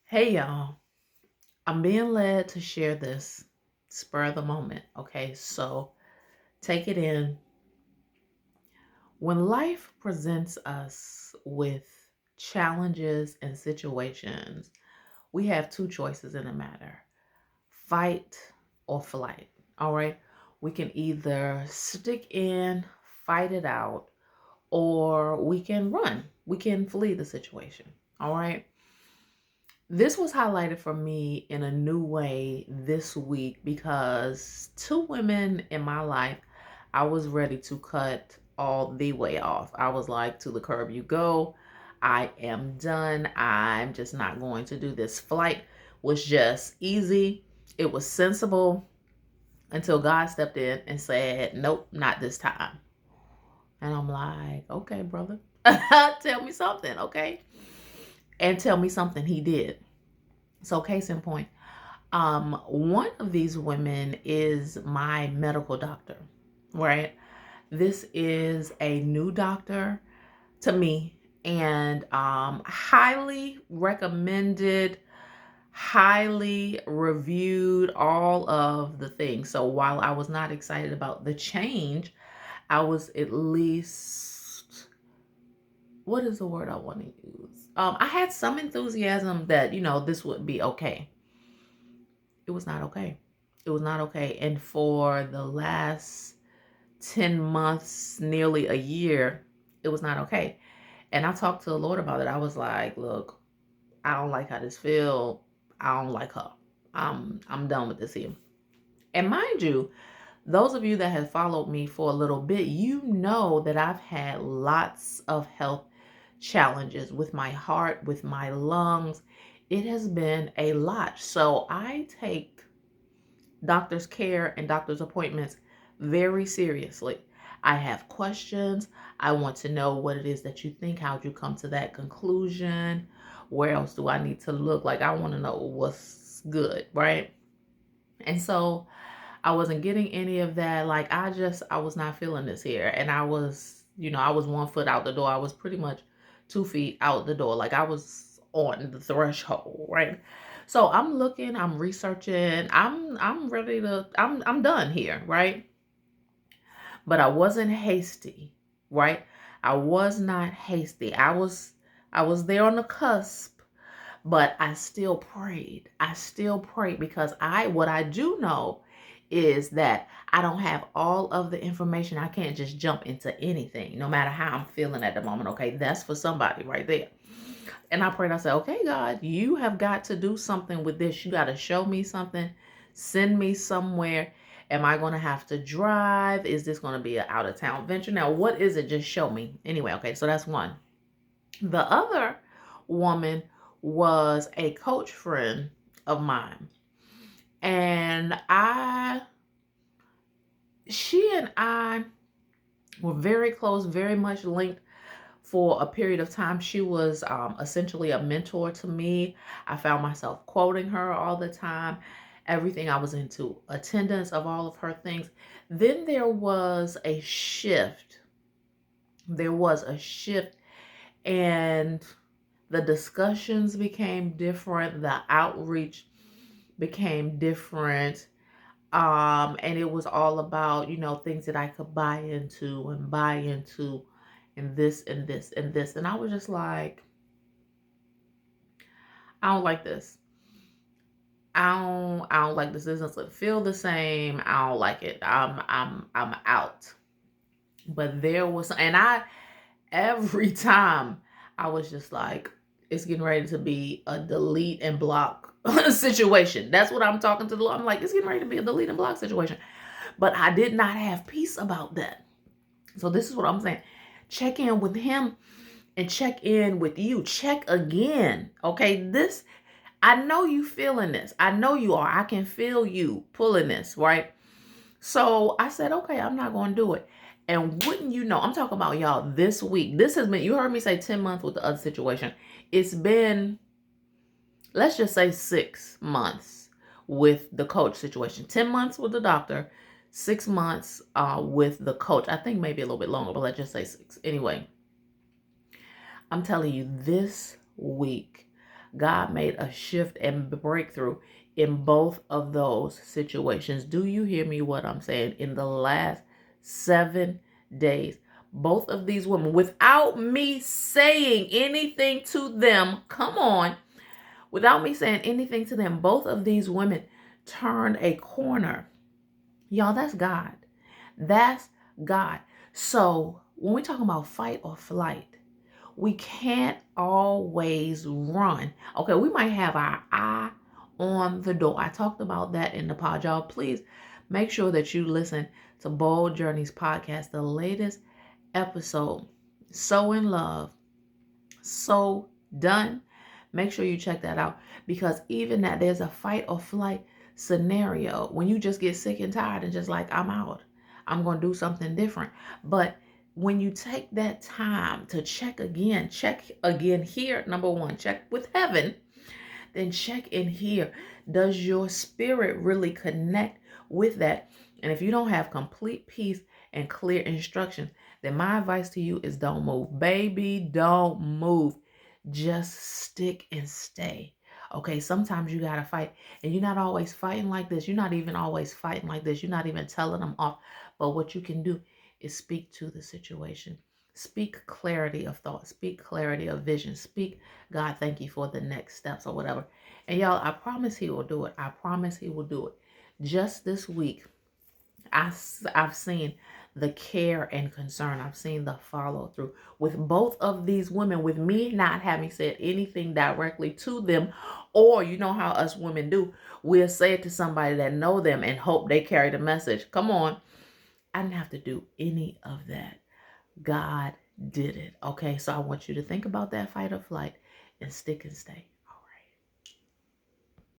Hey y'all, I'm being led to share this spur of the moment. Okay, so take it in. When life presents us with challenges and situations, we have two choices in the matter: fight or flight. All right, we can either stick in, fight it out, or we can run, we can flee the situation. All right. This was highlighted for me in a new way this week because two women in my life, I was ready to cut all the way off. I was like, to the curb you go. I am done. I'm just not going to do this. Flight was just easy. It was sensible until God stepped in and said, nope, not this time. And I'm like, okay, brother, tell me something, okay? And tell me something he did. So, case in point, one of these women is my medical doctor, right? This is a new doctor to me and highly recommended, highly reviewed, all of the things. So while I was not excited about the change, I was at least, what is the word I want to use? I had some enthusiasm that, this would be okay. It was not okay. It was not okay. And for the last 10 months, nearly a year, it was not okay. And I talked to the Lord about it. I was like, look, I don't like how this feels. I don't like her. I'm done with this here. And mind you, those of you that have followed me for a little bit, you know that I've had lots of health challenges with my heart, with my lungs. It has been a lot. So I take doctor's care and doctor's appointments very seriously. I have questions. I want to know what it is that you think. How'd you come to that conclusion? Where else do I need to look? Like, I want to know what's good, right? And so I wasn't getting any of that. Like, I was not feeling this here. And I was 1 foot out the door. I was pretty much 2 feet out the door. Like, I was on the threshold, right? So I'm looking, I'm researching, I'm ready to, I'm done here, right? But I wasn't hasty, right? I was not hasty. I was there on the cusp, but I still prayed. I still prayed because what I do know is that I don't have all of the information. I can't just jump into anything, no matter how I'm feeling at the moment. Okay, that's for somebody right there. And I prayed, I said, okay, God, you have got to do something with this. You got to show me something, send me somewhere. Am I going to have to drive? Is this going to be an out of town venture? Now, what is it? Just show me. Anyway, okay, so that's one. The other woman was a coach friend of mine. And she and I were very close, very much linked for a period of time. She was essentially a mentor to me. I found myself quoting her all the time, everything I was into, attendance of all of her things. Then there was a shift. There was a shift, and the discussions became different. The outreach became different. And it was all about, things that I could buy into and this and this and this. And I was just like, I don't like this. I don't like this. This doesn't feel the same. I don't like it. I'm out. But there was, and every time I was just like, it's getting ready to be a delete and block situation. That's what I'm talking to the Lord. I'm like, it's getting ready to be a delete and block situation. But I did not have peace about that. So this is what I'm saying. Check in with him and check in with you. Check again. Okay. I know you feeling this. I know you are. I can feel you pulling this, right? So I said, okay, I'm not going to do it. And wouldn't you know, I'm talking about y'all this week. This has been, you heard me say 10 months with the other situation. It's been, let's just say 6 months with the coach situation. 10 months with the doctor, 6 months with the coach. I think maybe a little bit longer, but let's just say 6. Anyway, I'm telling you, this week, God made a shift and breakthrough in both of those situations. Do you hear me what I'm saying? In the last 7 days, both of these women, without me saying anything to them, come on, without me saying anything to them, both of these women turned a corner. Y'all, that's God. That's God. So when we talk about fight or flight, we can't always run. Okay, we might have our eye on the door. I talked about that in the pod. Y'all, please make sure that you listen to Bold Journeys podcast, the latest episode. So in love, so done. Make sure you check that out, because even that there's a fight or flight scenario when you just get sick and tired and just like, I'm out. I'm going to do something different. But when you take that time to check again here, number one, check with heaven, then check in here. Does your spirit really connect with that? And if you don't have complete peace and clear instructions, then my advice to you is don't move. Baby, don't move. Just stick and stay. Okay, sometimes you got to fight, and you're not always fighting like this. You're not even always fighting like this. You're not even telling them off. But what you can do is speak to the situation. Speak clarity of thought. Speak clarity of vision. Speak, God, thank you for the next steps or whatever. And y'all, I promise he will do it. I promise he will do it. Just this week, I've seen the care and concern. I've seen the follow through with both of these women, with me not having said anything directly to them. Or you know how us women do. We'll say it to somebody that know them and hope they carry the message. Come on. I didn't have to do any of that. God did it. Okay, so I want you to think about that fight or flight and stick and stay.